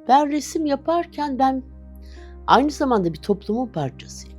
Ben resim yaparken ben aynı zamanda bir toplumun parçasıyım.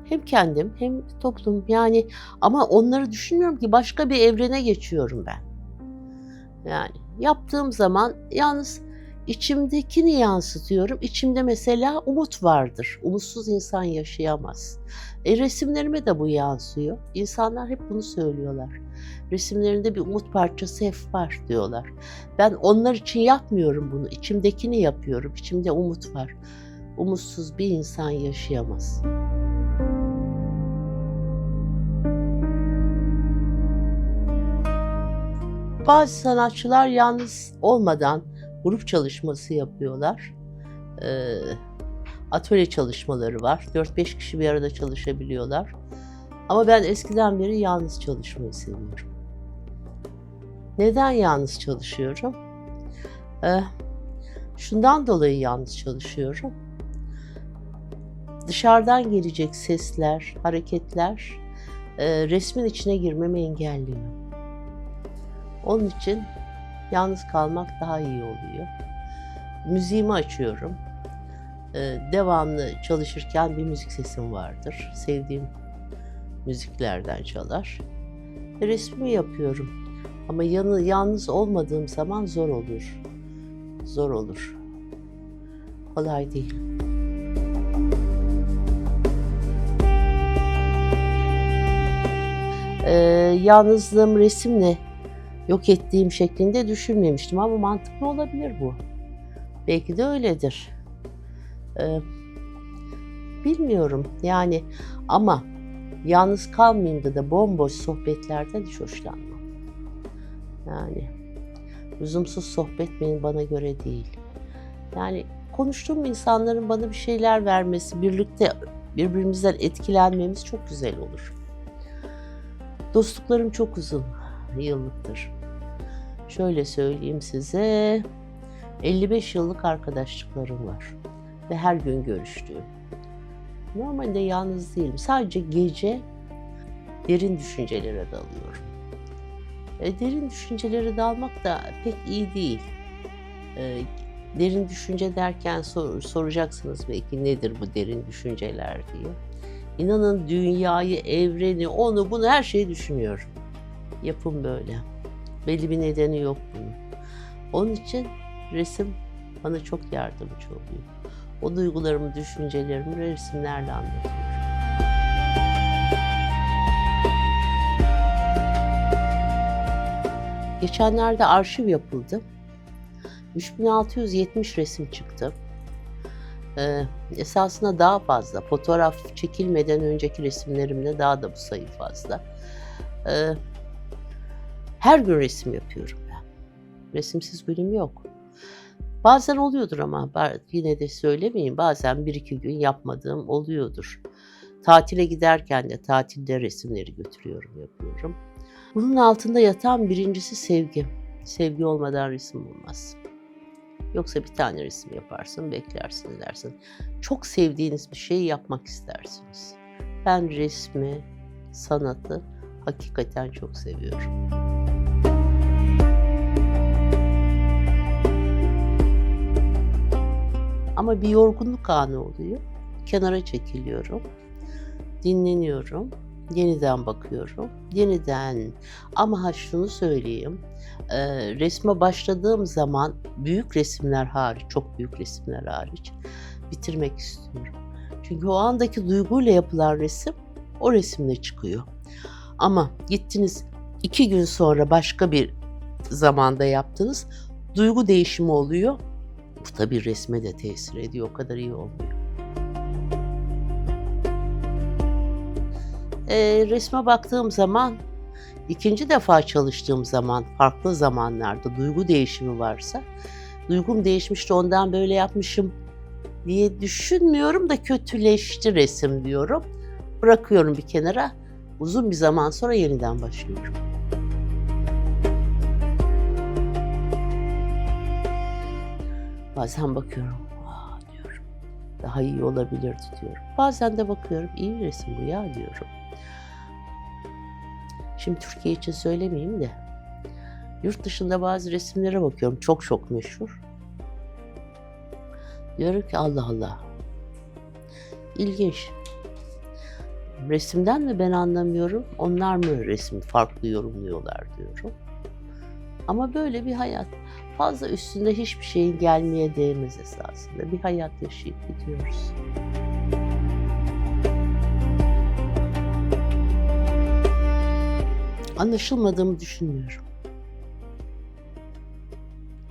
Hem kendim hem toplum, yani, ama onları düşünmüyorum ki başka bir evrene geçiyorum ben. Yani yaptığım zaman yalnız içimdekini yansıtıyorum. İçimde mesela umut vardır. Umutsuz insan yaşayamaz. Resimlerime de bu yansıyor. İnsanlar hep bunu söylüyorlar. Resimlerinde bir umut parçası hep var diyorlar. Ben onlar için yapmıyorum bunu. İçimdekini yapıyorum. İçimde umut var. Umutsuz bir insan yaşayamaz. Bazı sanatçılar yalnız olmadan grup çalışması yapıyorlar. Eee, Atölye çalışmaları var. 4-5 kişi bir arada çalışabiliyorlar. Ama ben eskiden beri yalnız çalışmayı seviyorum. Neden yalnız çalışıyorum? Eee, Şundan dolayı yalnız çalışıyorum. Dışarıdan gelecek sesler, hareketler, resmin içine girmemi engelliyor. Onun için yalnız kalmak daha iyi oluyor. Müziğimi açıyorum. Devamlı çalışırken bir müzik sesim vardır. Sevdiğim müziklerden çalar. Resmimi yapıyorum ama yalnız olmadığım zaman zor olur. Zor olur. Kolay değil. Yalnızlığımı resimle yok ettiğim şeklinde düşünmemiştim ama mantıklı olabilir bu. Belki de öyledir. Eee, Bilmiyorum yani, ama yalnız kalmayayım da bomboş sohbetlerden hiç hoşlanmam. Yani lüzumsuz sohbet bana göre değil. Yani konuştuğum insanların bana bir şeyler vermesi, birlikte birbirimizden etkilenmemiz çok güzel olur. Dostluklarım çok uzun yıllıktır. Şöyle söyleyeyim size, 55 yıllık arkadaşlıklarım var ve her gün görüştüğüm. Normalde yalnız değilim. Sadece gece derin düşüncelere dalıyorum. Derin düşüncelere dalmak da pek iyi değil. Derin düşünce derken soracaksınız belki nedir bu derin düşünceler diye. İnanın dünyayı, evreni, onu bunu her şeyi düşünüyorum. Yapım böyle. Belli bir nedeni yok bunun. Onun için resim bana çok yardımcı oluyor. O duygularımı, düşüncelerimi resimlerle anlatıyorum. Geçenlerde arşiv yapıldı. 3670 resim çıktı. Esasında daha fazla. Fotoğraf çekilmeden önceki resimlerimde daha da bu sayı fazla. Eee, Her gün resim yapıyorum ben. Resimsiz günüm yok. Bazen oluyordur ama yine de söylemeyeyim, bazen 1-2 gün yapmadığım oluyordur. Tatile giderken de tatilde resimleri götürüyorum, yapıyorum. Bunun altında yatan birincisi sevgi. Sevgi olmadan resim olmaz. Yoksa bir tane resim yaparsın, beklersin, edersin. Çok sevdiğiniz bir şeyi yapmak istersiniz. Ben resmi, sanatı hakikaten çok seviyorum. Ama bir yorgunluk anı oluyor. Kenara çekiliyorum, dinleniyorum, yeniden bakıyorum, yeniden. Ama şunu söyleyeyim, resme başladığım zaman büyük resimler hariç, çok büyük resimler hariç bitirmek istiyorum. Çünkü o andaki duyguyla yapılan resim o resimle çıkıyor. Ama gittiniz 2 gün sonra başka bir zamanda yaptınız, duygu değişimi oluyor. Bu tabii resme de tesir ediyor, o kadar iyi olmuyor. Resme baktığım zaman, ikinci defa çalıştığım zaman, farklı zamanlarda duygu değişimi varsa, duygum değişmişti ondan böyle yapmışım diye düşünmüyorum da kötüleşti resim diyorum. Bırakıyorum bir kenara, uzun bir zaman sonra yeniden başlıyorum. Bazen bakıyorum, diyorum, daha iyi olabilirdi diyorum. Bazen de bakıyorum, iyi bir resim bu ya diyorum. Şimdi Türkiye için söylemeyeyim de, yurt dışında bazı resimlere bakıyorum, çok çok meşhur. Diyorum ki Allah Allah. İlginç. Resimden mi ben anlamıyorum, onlar mı resmi farklı yorumluyorlar diyorum. Ama böyle bir hayat. Fazla üstünde hiçbir şeyin gelmeye değmez esasında. Bir hayat yaşayıp gidiyoruz. Anlaşılmadığımı düşünmüyorum.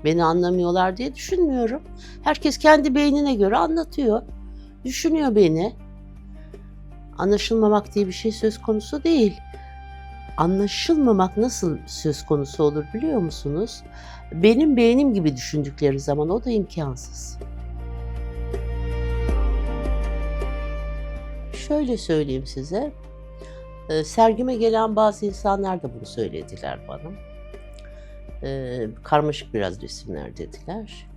Beni anlamıyorlar diye düşünmüyorum. Herkes kendi beynine göre anlatıyor. Düşünüyor beni. Anlaşılmamak diye bir şey söz konusu değil. Anlaşılmamak nasıl söz konusu olur biliyor musunuz? Benim beynim gibi düşündükleri zaman o da imkansız. Şöyle söyleyeyim size, sergime gelen bazı insanlar da bunu söylediler bana. Karmaşık biraz resimler dediler.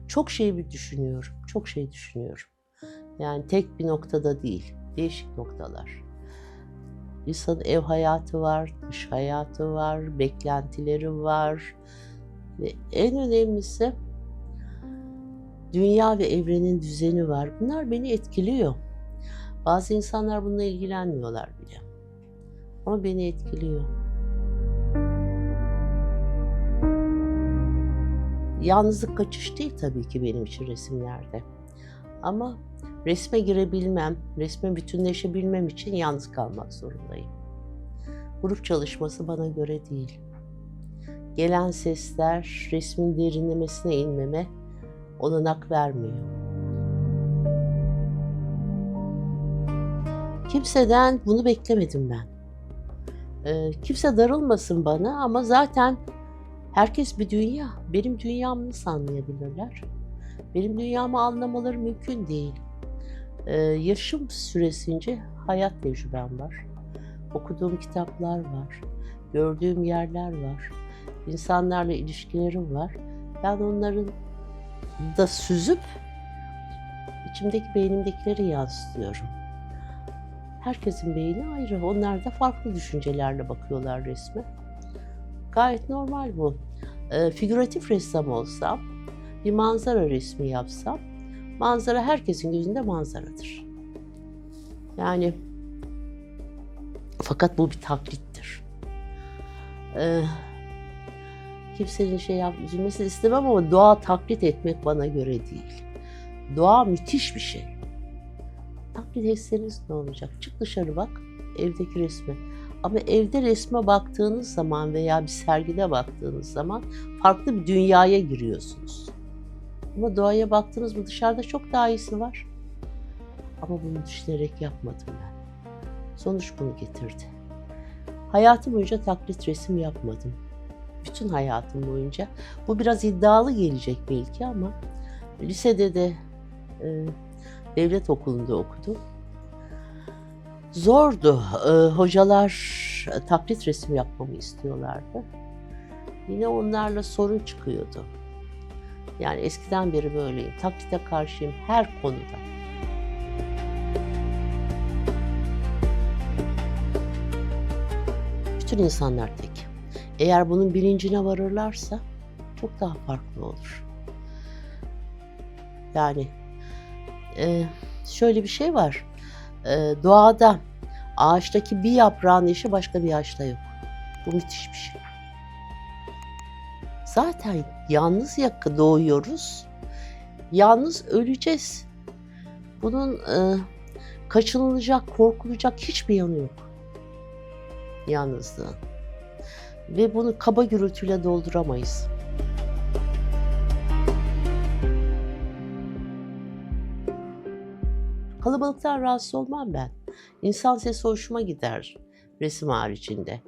Çok şey bir düşünüyorum, çok şey düşünüyorum. Yani tek bir noktada değil, değişik noktalar. İnsanın ev hayatı var, dış hayatı var, beklentileri var ve en önemlisi dünya ve evrenin düzeni var. Bunlar beni etkiliyor. Bazı insanlar bununla ilgilenmiyorlar bile. Ama beni etkiliyor. Yalnızlık kaçış değil tabii ki benim için resimlerde. Ama resme girebilmem, resme bütünleşebilmem için yalnız kalmak zorundayım. Grup çalışması bana göre değil. Gelen sesler resmin derinlemesine inmeme olanak vermiyor. Kimseden bunu beklemedim ben. Kimse darılmasın bana ama zaten herkes bir dünya. Benim dünyamı nasıl anlayabilirler? Benim dünyamı anlamaları mümkün değil. Yaşım süresince hayat tecrübem var. Okuduğum kitaplar var. Gördüğüm yerler var. İnsanlarla ilişkilerim var. Ben onların da süzüp içimdeki beynimdekileri yansıtıyorum. Herkesin beyni ayrı. Onlar da farklı düşüncelerle bakıyorlar resme. Gayet normal bu. Figüratif ressam olsam, bir manzara resmi yapsam, manzara herkesin gözünde manzaradır. Yani fakat bu bir taklittir. Kimsenin üzülmesini istemem ama doğa taklit etmek bana göre değil. Doğa müthiş bir şey. Taklit etseniz ne olacak? Çık dışarı bak, evdeki resme. Ama evde resme baktığınız zaman veya bir sergide baktığınız zaman farklı bir dünyaya giriyorsunuz. Ama doğaya baktınız mı dışarıda çok daha iyisi var. Ama bunu düşünerek yapmadım ben. Sonuç bunu getirdi. Hayatım boyunca taklit resim yapmadım. Bütün hayatım boyunca. Bu biraz iddialı gelecek belki ama lisede de devlet okulunda okudum. Zordu. Hocalar taklit resim yapmamı istiyorlardı. Yine onlarla sorun çıkıyordu. Yani eskiden beri böyleyim. Taklite karşıyım her konuda. Bütün insanlar tek. Eğer bunun bilincine varırlarsa çok daha farklı olur. Yani şöyle bir şey var. Doğada ağaçtaki bir yaprağın işi başka bir ağaçta yok. Bu müthiş bir şey. Zaten yalnız doğuyoruz. Yalnız öleceğiz. Bunun kaçınılacak, korkulacak hiçbir yanı yok. Yalnızlığın. Ve bunu kaba gürültüyle dolduramayız. Kalabalıktan rahatsız olmam ben. İnsan sesi hoşuma gider resim haricinde.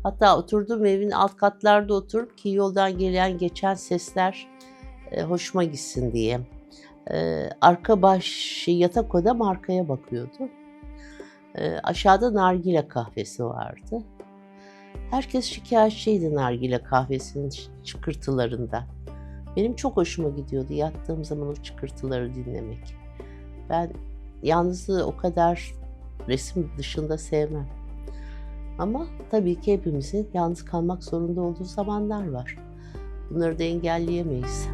Hatta oturduğum evin alt katlarda oturup ki yoldan gelen geçen sesler hoşuma gitsin diye. Yatak odam arkaya bakıyordu. Aşağıda nargile kahvesi vardı. Herkes şikayetçiydi nargile kahvesinin çıkırtılarında. Benim çok hoşuma gidiyordu yattığım zaman o çıkırtıları dinlemek. Ben yalnızlığı o kadar resim dışında sevmem. Ama tabii ki hepimizin yalnız kalmak zorunda olduğu zamanlar var. Bunları da engelleyemeyiz.